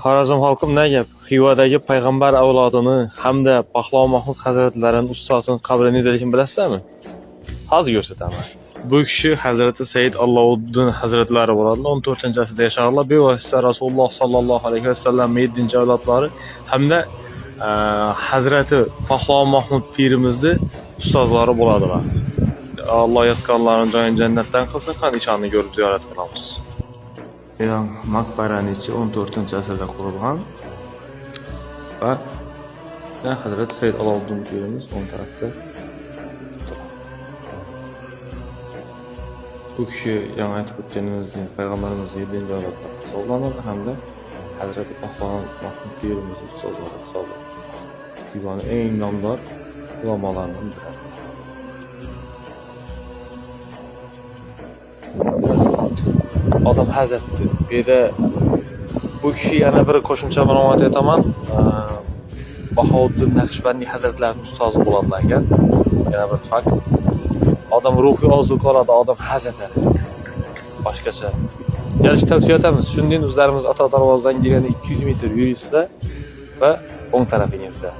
Xorazm xalqim ne gap? Xivadagi payg'ambar avlodini hamda Pahlov Mahmud hazratlarining ustasini qabrini nedligini bilasizmi? Hozir ko'rsataman. Bu kishi Hazrati Said Allovuddin hazratlari bo'ladilar. 14-asrda yashaganlar. Bevosita Rasululloh sallallohu alayhi vasallam 7-avlodlari hamda Hazrati Pahlov Mahmud pirimizni ustozlari bo'ladilar. Alloh yotganlarning joyini jannatdan qilsin, qanishonni ko'rib ziyorat qilamiz. İran maqbarani ichi 14-asrda qurilgan va Hazrat Said Allovuddin pirimiz o'ng tarafda. Bu kishi yana aytib o'tganimizdek payg'ambarimiz 7-avlodlar hisoblanadi hamda Hazrati Pahlov Mahmud pirimiz ustozlari hisoblanadi. Xivaning eng nomdor ulamolaridan biri. Odam hazratdi. Bu yerda bu kishi yana bir qo'shimcha ma'lumot aytaman. Bahouddin Naqshbandiy hazratlarining ustozi bo'ladilar ekan. Yana bir fakt. Odam ruhiy ozuqa oladi, odam hazratadi. Boshqacha. Kelishib tavsiya etamiz. Shundan o'zlarimiz ota darvozadan kelganda 200 metr yurishsa va o'ng tarafingizda